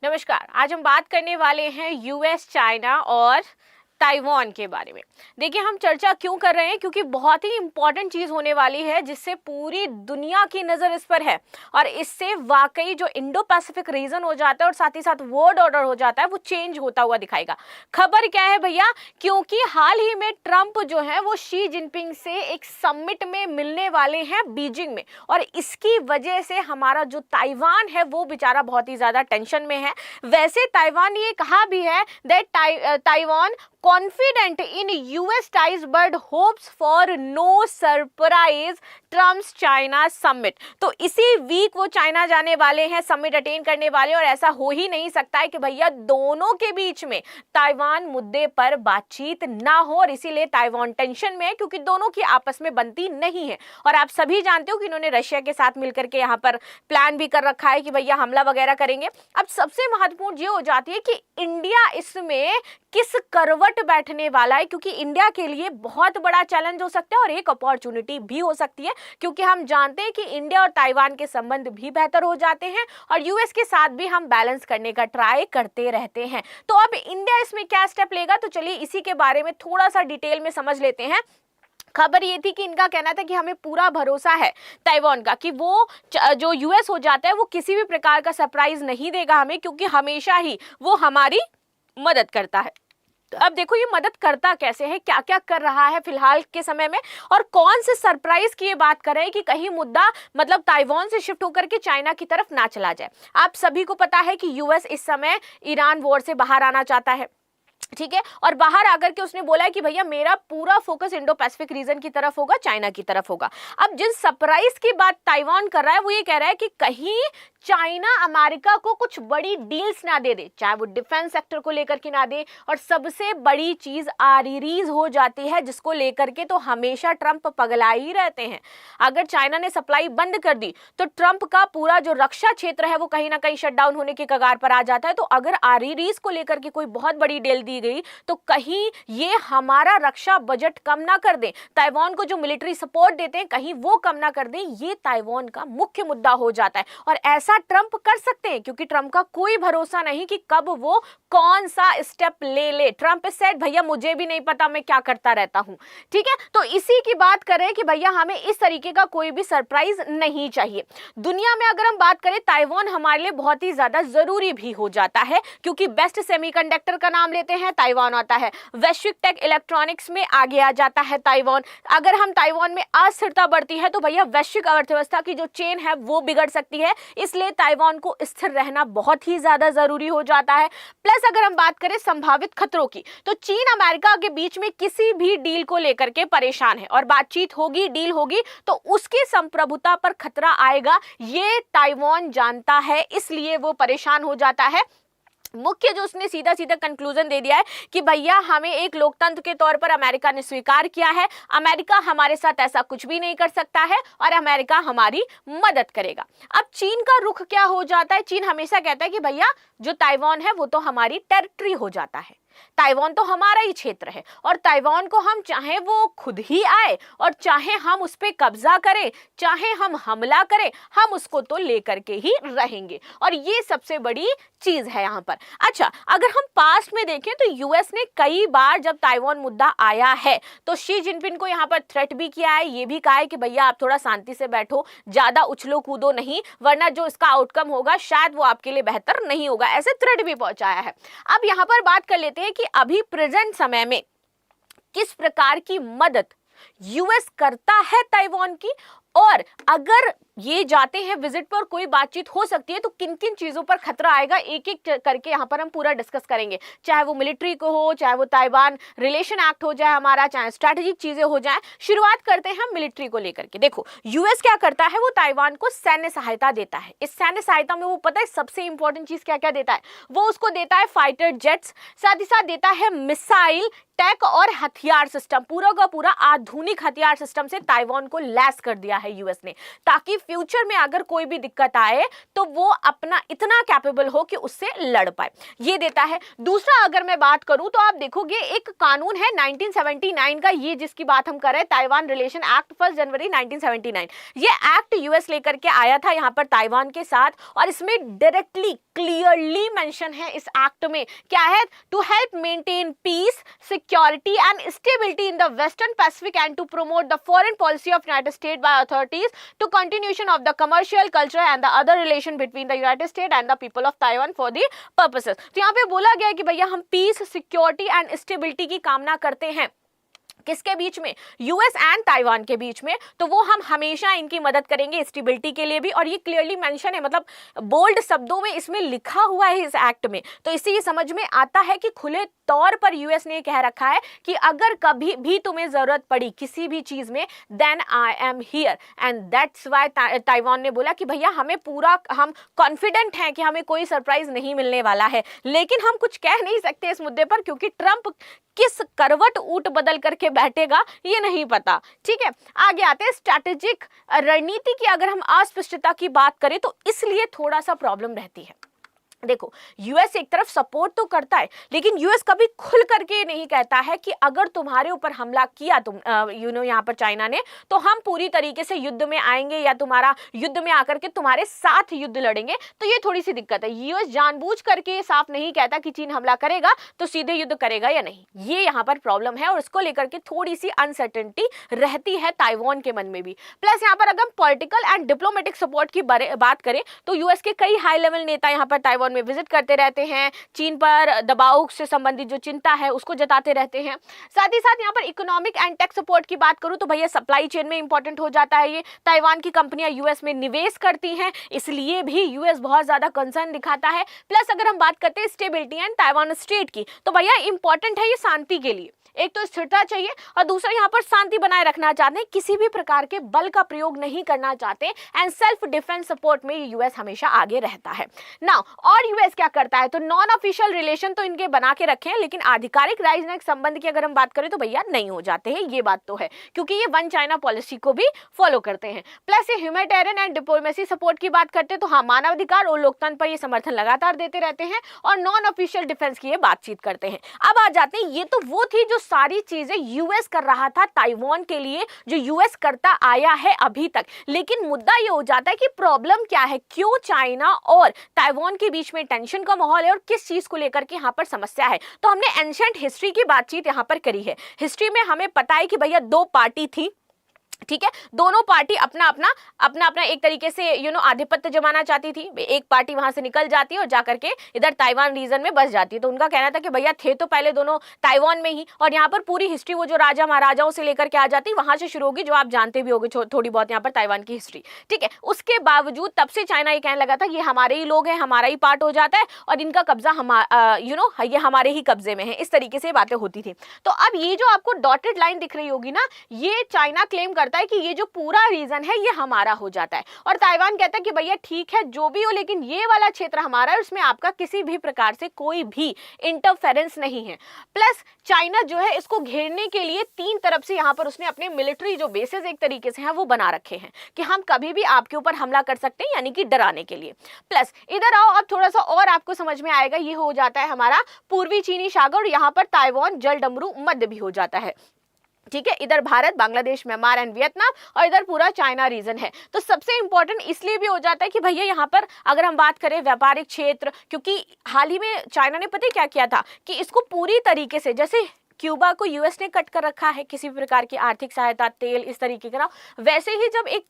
नमस्कार। आज हम बात करने वाले हैं यूएस, चाइना और ताइवान के बारे में। देखिए, हम चर्चा क्यों कर रहे हैं, क्योंकि बहुत ही इंपॉर्टेंट चीज होने वाली है जिससे पूरी दुनिया की नजर इस पर है और इससे वाकई जो इंडो पैसिफिक रीजन हो जाता है और साथ ही साथ वर्ल्ड ऑर्डर हो जाता है वो चेंज होता हुआ दिखाएगा। खबर क्या है भैया, क्योंकि हाल ही में ट्रंप जो है वो शी जिनपिंग से एक समिट में मिलने वाले हैं बीजिंग में, और इसकी वजह से हमारा जो ताइवान है वो बेचारा बहुत ही ज्यादा टेंशन में है। वैसे ताइवान ने ये कहा भी है that Taiwan confident in US ties but hopes for no surprise Trump's China summit. तो इसी वीक वो चाइना जाने वाले हैं, समिट अटेंड करने वाले, और ऐसा हो ही नहीं सकता है कि भैया दोनों के बीच में ताइवान मुद्दे पर बातचीत ना हो, और इसीलिए ताइवान टेंशन में है क्योंकि दोनों की आपस में बनती नहीं है। और आप सभी जानते हो कि इन्होंने रशिया के साथ मिलकर के यहाँ पर प्लान भी कर रखा है कि भैया हमला वगैरह करेंगे। अब सबसे महत्वपूर्ण ये हो जाती है कि इंडिया इसमें किस करवट बैठने वाला है, क्योंकि इंडिया के लिए बहुत बड़ा चैलेंज हो सकता है और एक अपॉर्चुनिटी भी हो सकती है, क्योंकि हम जानते हैं कि इंडिया और ताइवान के संबंध भी बेहतर हो जाते हैं और यूएस के साथ भी हम बैलेंस करने का ट्राई करते रहते हैं। तो अब इंडिया इसमें क्या स्टेप लेगा, तो चलिए इसी के बारे में थोड़ा सा डिटेल में समझ लेते हैं। खबर ये थी कि इनका कहना था कि हमें पूरा भरोसा है ताइवान का कि वो जो यूएस हो जाता है वो किसी भी प्रकार का सरप्राइज नहीं देगा हमें, क्योंकि हमेशा ही वो हमारी मदद करता है। तो अब देखो ये मदद करता कैसे है, क्या क्या कर रहा है फिलहाल के समय में, और कौन से सरप्राइज की ये बात कर रहे हैं कि कहीं मुद्दा मतलब ताइवान से शिफ्ट होकर के चाइना की तरफ ना चला जाए। आप सभी को पता है कि यूएस इस समय ईरान वॉर से बाहर आना चाहता है, ठीक है, और बाहर आकर के उसने बोला है कि भैया मेरा पूरा फोकस इंडो पैसिफिक रीजन की तरफ होगा, चाइना की तरफ होगा। अब जिस सरप्राइज की बात ताइवान कर रहा है वो ये कह रहा है कि कहीं चाइना अमेरिका को कुछ बड़ी डील्स ना दे दे, चाहे वो डिफेंस सेक्टर को लेकर के ना दे, और सबसे बड़ी चीज आरईरीज हो जाती है जिसको लेकर के तो हमेशा ट्रंप पगला ही रहते हैं। अगर चाइना ने सप्लाई बंद कर दी तो ट्रंप का पूरा जो रक्षा क्षेत्र है वो कहीं ना कहीं शटडाउन होने के कगार पर आ जाता है। तो अगर आरईरीज को लेकर के कोई बहुत बड़ी डील दी गई तो कहीं ये हमारा रक्षा बजट कम ना कर दें, ताइवान को जो मिलिट्री सपोर्ट देते हैं कहीं वो कम ना कर दें, ये ताइवान का मुख्य मुद्दा हो जाता है। और ऐसा ट्रंप कर सकते हैं क्योंकि ट्रंप का कोई भरोसा नहीं कि कब वो कौन सा स्टेप ले। ट्रंप सेड भैया मुझे भी नहीं पता, मैं क्या करता रहता हूं, ठीक है। तो इसी की बात कर रहे हैं कि भैया हमें इस तरीके का कोई भी सरप्राइज नहीं चाहिए। दुनिया में अगर हम बात करें ताइवान हमारे लिए बहुत ही ज्यादा जरूरी भी हो जाता है, क्योंकि बेस्ट सेमीकंडक्टर का नाम लेते हैं ताइवान आता है, वैश्विक टेक इलेक्ट्रॉनिक्स में आगे आ जाता है ताइवान। अगर हम ताइवान में अस्थिरता बढ़ती है तो भैया वैश्विक अर्थव्यवस्था की जो चेन है वो बिगड़ सकती है, इसलिए ताइवान को स्थिर रहना बहुत ही ज्यादा जरूरी हो जाता है। प्लस अगर हम बात करें संभावित खतरों की, तो चीन अमेरिका के बीच में किसी भी डील को लेकर के परेशान है, और बातचीत होगी, डील होगी तो उसकी संप्रभुता पर खतरा आएगा, ये ताइवान जानता है, इसलिए वो परेशान हो जाता है। मुख्य जो उसने सीधा सीधा कंक्लूजन दे दिया है कि भैया हमें एक लोकतंत्र के तौर पर अमेरिका ने स्वीकार किया है, अमेरिका हमारे साथ ऐसा कुछ भी नहीं कर सकता है और अमेरिका हमारी मदद करेगा। अब चीन का रुख क्या हो जाता है, चीन हमेशा कहता है कि भैया जो ताइवान है वो तो हमारी टेरिटरी हो जाता है, ताइवान तो हमारा ही क्षेत्र है, और ताइवान को हम चाहे वो खुद ही आए और चाहे हम उस पर कब्जा करें, चाहे हम हमला करें, हम उसको तो लेकर के ही रहेंगे, और ये सबसे बड़ी चीज है यहाँ पर। अच्छा, अगर हम पास्ट में देखें तो यूएस ने कई बार जब ताइवान मुद्दा आया है तो शी जिनपिंग को यहाँ पर थ्रेट भी किया है, ये भी कहा है कि भैया आप थोड़ा शांति से बैठो, ज्यादा उछलो कूदो नहीं, वरना जो इसका आउटकम होगा शायद वो आपके लिए बेहतर नहीं होगा, ऐसे थ्रेट भी पहुंचाया है। अब यहाँ पर बात कर लेते हैं कि अभी प्रेजेंट समय में किस प्रकार की मदद यूएस करता है ताइवान की, और अगर ये जाते हैं विजिट पर कोई बातचीत हो सकती है तो किन किन चीजों पर खतरा आएगा, एक एक करके यहाँ पर हम पूरा डिस्कस करेंगे, चाहे वो मिलिट्री को हो, चाहे वो ताइवान रिलेशन एक्ट हो जाए हमारा, चाहे स्ट्रैटेजिक चीजें हो जाए। शुरुआत करते हैं हम मिलिट्री को लेकर के। देखो यूएस क्या करता है, वो ताइवान को सैन्य सहायता देता है। इस सैन्य सहायता में वो पता है सबसे इंपॉर्टेंट चीज क्या क्या देता है, वो उसको देता है फाइटर जेट्स, साथ ही साथ देता है मिसाइल, टेक और हथियार सिस्टम, पूरा का पूरा आधुनिक हथियार सिस्टम से ताइवान को लैस कर दिया है यूएस ने, ताकि फ्यूचर में अगर कोई भी दिक्कत आए तो वो अपना इतना कैपेबल हो कि उससे लड़ पाए, ये देता है। दूसरा अगर मैं बात करूं तो आप देखोगे एक कानून है 1979 का, ये जिसकी बात हम कर रहे हैं, ताइवान रिलेशन एक्ट, 1 जनवरी 1979। ये एक्ट यूएस लेकर के आया था यहां पर ताइवान के साथ, और इसमें डायरेक्टली क्लियरली मेंशन है इस एक्ट में, क्या है, to help maintain peace, security and stability in the Western Pacific and to promote the foreign policy of United State by authorities to continuation of the commercial, cultural and the other relation between the United State and the people of Taiwan for the purposes. तो यहाँ पे बोला गया है कि भैया हम piece, security and stability की कामना करते हैं, किसके बीच में, यूएस एंड ताइवान के बीच में, तो वो हम हमेशा इनकी मदद करेंगे स्टेबिलिटी के लिए भी। और ये क्लियरली मेंशन है, मतलब बोल्ड शब्दों में इसमें लिखा हुआ है इस एक्ट में, तो इससे ये समझ में आता है कि खुले तौर पर यूएस ने कह रखा है कि अगर कभी भी तुम्हें जरूरत पड़ी किसी भी चीज में, then I am here, and that's why Taiwan ने बोला कि भैया हमें पूरा, हम कॉन्फिडेंट हैं कि हमें कोई सरप्राइज नहीं मिलने वाला है। लेकिन हम कुछ कह नहीं सकते इस मुद्दे पर, क्योंकि ट्रंप किस करवट ऊट बदल करके बैठेगा ये नहीं पता। ठीक है, आगे आते हैं स्ट्रैटेजिक रणनीति की। अगर हम अस्पष्टता की बात करें तो इसलिए थोड़ा सा प्रॉब्लम रहती है। देखो, यूएस एक तरफ सपोर्ट तो करता है, लेकिन यूएस कभी खुल करके नहीं कहता है कि अगर तुम्हारे ऊपर हमला किया तुम यहाँ पर चाइना ने, तो हम पूरी तरीके से युद्ध में आएंगे या तुम्हारा युद्ध में आकर के तुम्हारे साथ युद्ध लड़ेंगे। तो ये थोड़ी सी दिक्कत है, यूएस जानबूझ करके साफ नहीं कहता कि चीन हमला करेगा तो सीधे युद्ध करेगा या नहीं, ये यहाँ पर प्रॉब्लम है, और इसको लेकर के थोड़ी सी अनसर्टेनिटी रहती है ताइवान के मन में भी। प्लस यहाँ पर अगर हम पॉलिटिकल एंड डिप्लोमेटिक सपोर्ट की बात करें तो यूएस के कई हाई लेवल नेता यहाँ पर ताइवान में विजिट करते रहते हैं, चीन पर दबाव से संबंधित जो चिंता है उसको जताते रहते हैं। साथ ही साथ यहाँ पर इकोनॉमिक एंड टेक सपोर्ट की बात करूं तो भैया सप्लाई चेन में इंपॉर्टेंट हो जाता है ये। ताइवान की कंपनियां यूएस में निवेश करती हैं, इसलिए भी यूएस बहुत ज्यादा कंसर्न दिखाता है। प्लस अगर हम बात करते हैं स्टेबिलिटी एंड ताइवान स्टेट की, तो भैया इंपॉर्टेंट है ये शांति के लिए, एक तो स्थिरता चाहिए और दूसरा यहाँ पर शांति बनाए रखना चाहते हैं, किसी भी प्रकार के बल का प्रयोग नहीं करना चाहते, एंड सेल्फ डिफेंस सपोर्ट में यूएस हमेशा आगे रहता है ना। और यूएस क्या करता है, तो नॉन ऑफिशियल रिलेशन तो इनके बना के रखे हैं, लेकिन आधिकारिक राजनयिक संबंध की अगर हम बात करें तो भैया नहीं हो जाते हैं, ये बात तो है, क्योंकि ये वन चाइना पॉलिसी को भी फॉलो करते हैं। प्लस ये ह्यूमैनिटेरियन एंड डिप्लोमेसी सपोर्ट की बात करते हैं तो हाँ, मानवाधिकार और लोकतंत्र पर ये समर्थन लगातार देते रहते हैं, और नॉन ऑफिशियल डिफेंस की ये बातचीत करते हैं। अब आ जाते हैं, ये तो वो थी जो सारी चीजें यूएस कर रहा था ताइवान के लिए, जो यूएस करता आया है अभी तक। लेकिन मुद्दा ये हो जाता है कि प्रॉब्लम क्या है, क्यों चाइना और ताइवान के बीच में टेंशन का माहौल है और किस चीज को लेकर के यहाँ पर समस्या है। तो हमने एंशिएंट हिस्ट्री की बातचीत यहाँ पर करी है। हिस्ट्री में हमें पता है कि भैया दो पार्टी थी, ठीक है, दोनों पार्टी अपना अपना एक तरीके से आधिपत्य जमाना चाहती थी। एक पार्टी वहां से निकल जाती है और जाकर के इधर ताइवान रीजन में बस जाती है। तो उनका कहना था कि भैया थे तो पहले दोनों ताइवान में ही, और यहाँ पर पूरी हिस्ट्री वो जो राजा महाराजाओं से लेकर के आ जाती वहां से शुरू होगी, जो आप जानते भी होंगे थोड़ी बहुत यहाँ पर ताइवान की हिस्ट्री। ठीक है, उसके बावजूद तब से चाइना ये कहने लगा था ये हमारे ही लोग हैं, हमारा ही पार्ट हो जाता है और इनका कब्जा ये हमारे ही कब्जे में है, इस तरीके से बातें होती थी। तो अब ये जो आपको डॉटेड लाइन दिख रही होगी ना, ये चाइना क्लेम करता है कि ये जो पूरा रीजन है ये हमारा हो जाता है, और ताइवान कहता है कि भैया ठीक है जो भी हो, लेकिन ये वाला क्षेत्र हमारा है, उसमें आपका किसी भी प्रकार से कोई भी इंटरफेरेंस नहीं है। प्लस चाइना जो है इसको घेरने के लिए तीन तरफ से यहाँ पर उसने अपने मिलिट्री जो बेसेस एक तरीके से हैं वो बना रखे हैं कि हम कभी भी आपके ऊपर हमला कर सकते हैं, यानी कि डराने के लिए। प्लस इधर आओ, अब थोड़ा सा और आपको समझ में आएगा, ये हो जाता है हमारा पूर्वी चीनी सागर, यहाँ पर ताइवान जलडमरू मध्य भी हो जाता है। ठीक है, इधर Bharat, Bangladesh, Myanmar and Vietnam, और इधर पूरा चाइना रीजन है। तो सबसे इंपॉर्टेंट इसलिए भी हो जाता है कि भैया यहाँ पर अगर हम बात करें व्यापारिक क्षेत्र, क्योंकि हाल ही में चाइना ने पता है क्या किया था कि इसको पूरी तरीके से, जैसे क्यूबा को यूएस ने कट कर रखा है किसी भी प्रकार की आर्थिक सहायता, तेल इस तरीके का, वैसे ही जब एक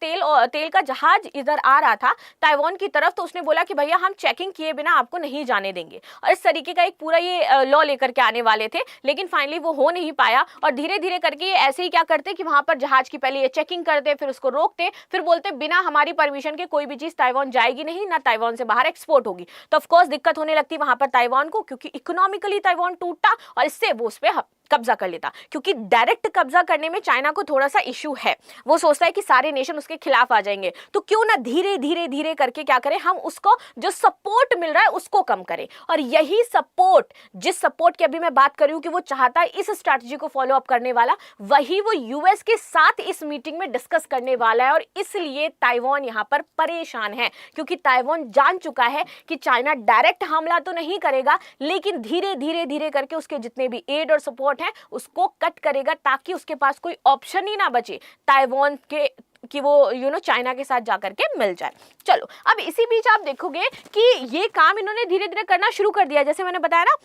तेल का जहाज इधर आ रहा था ताइवान की तरफ, तो उसने बोला कि भैया हम चेकिंग किए बिना आपको नहीं जाने देंगे, और इस तरीके का एक पूरा ये लॉ लेकर के आने वाले थे, लेकिन फाइनली वो हो नहीं पाया। और धीरे धीरे करके ये ऐसे ही क्या करते कि वहां पर जहाज की पहले ये चेकिंग करते, फिर उसको रोकते, फिर बोलते बिना हमारी परमिशन के कोई भी चीज ताइवान जाएगी नहीं, ना ताइवान से बाहर एक्सपोर्ट होगी। तो ऑफकोर्स दिक्कत होने लगती वहां पर ताइवान को, क्योंकि इकोनॉमिकली ताइवान टूटा और इससे वो उस पर कब्जा कर लेता, क्योंकि डायरेक्ट कब्जा करने में चाइना को थोड़ा सा इशू है। वो सोचता है कि सारे नेशन उसके खिलाफ आ जाएंगे, तो क्यों ना धीरे धीरे धीरे करके क्या करें, हम उसको जो सपोर्ट मिल रहा है उसको कम करें। और यही सपोर्ट, जिस सपोर्ट की अभी मैं बात कर रही हूं कि वो चाहता है इस स्ट्रैटेजी को फॉलो अप करने वाला, वही वो यूएस के साथ इस मीटिंग में डिस्कस करने वाला है। और इसलिए ताइवान यहां पर परेशान है, क्योंकि ताइवान जान चुका है कि चाइना डायरेक्ट हमला तो नहीं करेगा, लेकिन धीरे धीरे धीरे करके उसके जितने भी एड और सपोर्ट है उसको कट करेगा, ताकि उसके पास कोई ऑप्शन ही ना बचे ताइवान के कि वो चाइना के साथ जाकर के मिल जाए। चलो, अब इसी बीच आप देखोगे कि ये काम इन्होंने धीरे धीरे करना शुरू कर दिया। जैसे मैंने बताया ना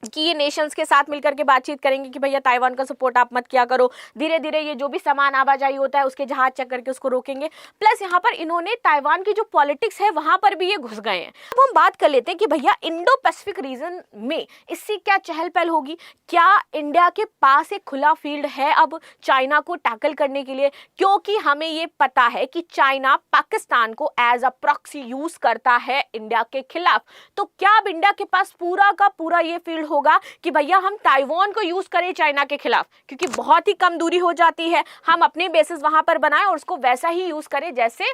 कि ये नेशंस के साथ मिलकर के बातचीत करेंगे कि भैया ताइवान का सपोर्ट आप मत किया करो, धीरे धीरे ये जो भी सामान आवाजाही होता है उसके जहाज चेक करके उसको रोकेंगे। प्लस यहाँ पर इन्होंने ताइवान की जो पॉलिटिक्स है वहां पर भी ये घुस गए हैं। अब हम बात कर लेते हैं कि भैया इंडो पैसिफिक रीजन में इससे क्या चहल पहल होगी, क्या इंडिया के पास एक खुला फील्ड है अब चाइना को टैकल करने के लिए, क्योंकि हमें ये पता है कि चाइना पाकिस्तान को एज अ प्रॉक्सी यूज करता है इंडिया के खिलाफ। तो क्या अब इंडिया के पास पूरा का पूरा ये फील्ड होगा कि भैया हम ताइवान को यूज करें चाइना के खिलाफ, क्योंकि बहुत ही कम दूरी हो जाती है, हम अपने बेसिस वहां पर बनाएं और उसको वैसा ही यूज करें जैसे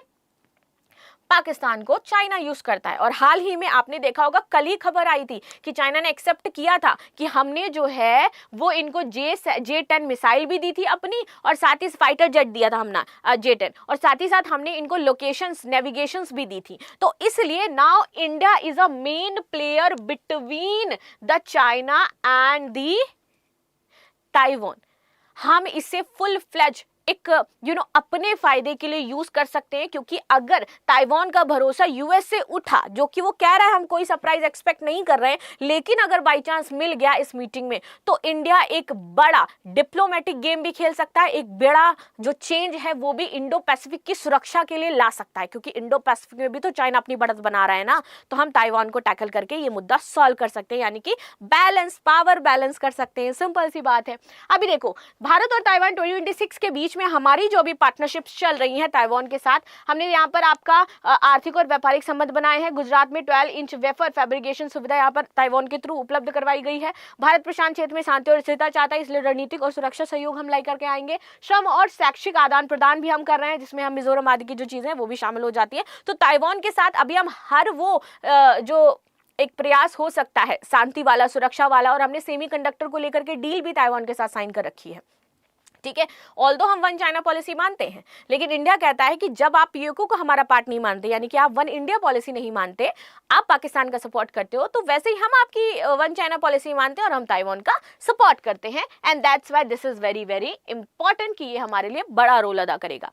पाकिस्तान को चाइना यूज करता है। और हाल ही में आपने देखा होगा, कल ही खबर आई थी कि चाइना ने एक्सेप्ट किया था कि हमने जो है वो इनको J-10 मिसाइल भी दी थी अपनी, और साथ ही फाइटर जेट दिया था हमने J-10, और साथ ही साथ हमने इनको लोकेशंस नेविगेशंस भी दी थी। तो इसलिए now India is a main player between the China and the Taiwan. हम इसे फुल फ्लेज एक अपने फायदे के लिए यूज कर सकते हैं, क्योंकि अगर ताइवान का भरोसा यूएस से उठा, जो कि वो कह रहा है हम कोई सरप्राइज एक्सपेक्ट नहीं कर रहे हैं, लेकिन अगर बाई चांस मिल गया इस मीटिंग में, तो इंडिया एक बड़ा डिप्लोमेटिक गेम भी खेल सकता है, एक बड़ा जो चेंज है वो भी इंडो पैसिफिक की सुरक्षा के लिए ला सकता है, क्योंकि इंडो पैसिफिक में भी तो चाइना अपनी बढ़त बना रहा है ना। तो हम ताइवान को टैकल करके ये मुद्दा सॉल्व कर सकते हैं, यानी कि पावर बैलेंस कर सकते हैं। सिंपल सी बात है। अभी देखो, भारत और ताइवान 2026 के बीच में हमारी जो भी पार्टनरशिप्स चल रही हैं ताइवान के साथ, हमने यहाँ पर आपका आर्थिक और व्यापारिक संबंध बनाए हैं। गुजरात में 12 इंच वेफर फैब्रिकेशन सुविधा यहाँ पर ताइवान के थ्रू उपलब्ध करवाई गई है। भारत प्रशांत क्षेत्र में शांति और स्थिरता चाहता है, इसलिए रणनीतिक और सुरक्षा सहयोग हम लाई करके आएंगे। श्रम और शैक्षिक आदान प्रदान भी हम कर रहे हैं, जिसमें हम मिजोरम आदि की जो चीजें हैं वो भी शामिल हो जाती है। तो ताइवान के साथ अभी हम हर वो जो एक प्रयास हो सकता है शांति वाला, सुरक्षा वाला, और हमने सेमीकंडक्टर को लेकर के डील भी ताइवान के साथ साइन कर रखी है। ठीक है, ऑल्दो हम वन चाइना पॉलिसी मानते हैं, लेकिन इंडिया कहता है कि जब आप पीओके को हमारा पार्ट नहीं मानते, यानी कि आप वन इंडिया पॉलिसी नहीं मानते, आप पाकिस्तान का सपोर्ट करते हो, तो वैसे ही हम आपकी वन चाइना पॉलिसी मानते हैं और हम ताइवान का सपोर्ट करते हैं। And that's why this is very very important कि ये हमारे लिए बड़ा रोल अदा करेगा।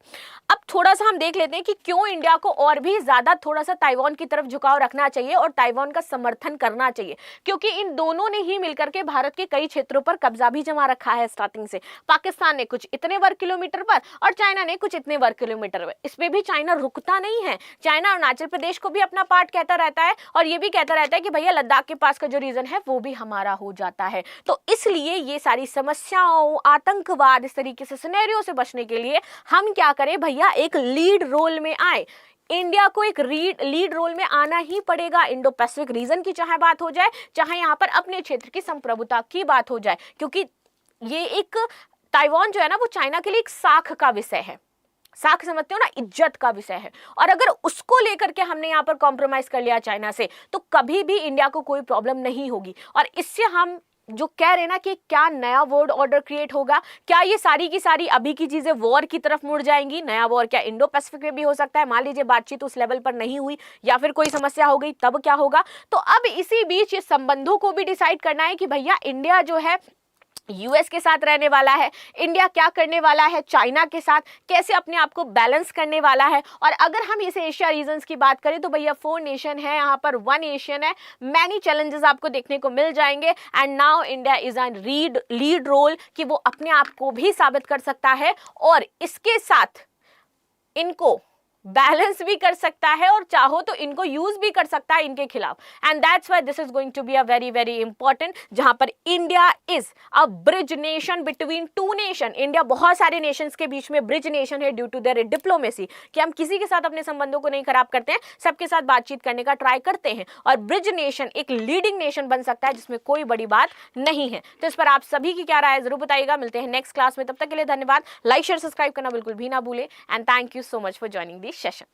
अब थोड़ा सा हम देख लेते हैं कि क्यों इंडिया को और भी ज्यादा थोड़ा सा ताइवान की तरफ झुकाव रखना चाहिए और ताइवान का समर्थन करना चाहिए, क्योंकि इन दोनों ने ही मिलकर के भारत के कई क्षेत्रों पर कब्जा भी जमा रखा है स्टार्टिंग से। पाकिस्तान ने कुछ इतने वर्ग किलोमीटर पर और चाइना ने कुछ इतने वर्ग किलोमीटर पर। इसमें भी चाइना रुकता नहीं है। चाइना अरुणाचल प्रदेश को भी अपना पार्ट कहता रहता है और ये भी कहता रहता है कि भैया लद्दाख के पास का जो रीजन है वो भी हमारा हो जाता है। तो इसलिए ये सारी समस्याओं, आतंकवाद, इस तरीके से सिनेरियो से बचने के लिए हम क्या करें भैया, एक लीड रोल में आए। इंडिया को एक लीड रोल में आना ही पड़ेगा, इंडो पैसिफिक रीजन की चाहे बात हो जाए, चाहे यहाँ पर अपने क्षेत्र की संप्रभुता की बात हो जाए, क्योंकि ये एक ताइवान जो है ना वो चाइना के लिए एक साख का विषय है। साख समझते हो ना, इज्जत का विषय है। और अगर उसको लेकर के हमने यहाँ पर कॉम्प्रोमाइज कर लिया चाइना से, तो कभी भी इंडिया को कोई प्रॉब्लम नहीं होगी। और इससे हम जो कह रहे हैं ना कि क्या नया वर्ल्ड ऑर्डर क्रिएट होगा, क्या ये सारी की सारी अभी की चीजें वॉर की तरफ मुड़ जाएंगी? नया वॉर क्या इंडो पैसिफिक में भी हो सकता है? मान लीजिए बातचीत उस लेवल पर नहीं हुई या फिर कोई समस्या हो गई, तब क्या होगा? तो अब इसी बीच ये संबंधों को भी डिसाइड करना है कि भैया इंडिया जो है यूएस के साथ रहने वाला है, इंडिया क्या करने वाला है चाइना के साथ, कैसे अपने आप को बैलेंस करने वाला है। और अगर हम इस एशिया रीजन्स की बात करें तो भैया 4 नेशन है, यहाँ पर 1 एशियन है, मैनी चैलेंजेस आपको देखने को मिल जाएंगे। And now India is an lead role कि वो अपने आप को भी साबित कर सकता है और इसके साथ इनको बैलेंस भी कर सकता है और चाहो तो इनको यूज भी कर सकता है इनके खिलाफ। And that's why this is going to be a very very important, जहां पर India is a bridge nation between two nation. India बहुत सारे नेशंस के बीच में ब्रिज नेशन है ड्यू टू देयर डिप्लोमेसी, कि हम किसी के साथ अपने संबंधों को नहीं खराब करते हैं, सबके साथ बातचीत करने का ट्राई करते हैं। और ब्रिज नेशन एक लीडिंग नेशन बन सकता है जिसमें कोई बड़ी बात नहीं है। तो इस पर आप सभी की क्या राय है जरूर बताइएगा। मिलते हैं नेक्स्ट क्लास में, तब तक के लिए धन्यवाद। लाइक शेयर सब्सक्राइब करना बिल्कुल भी ना भूले and thank you so much for joining this session.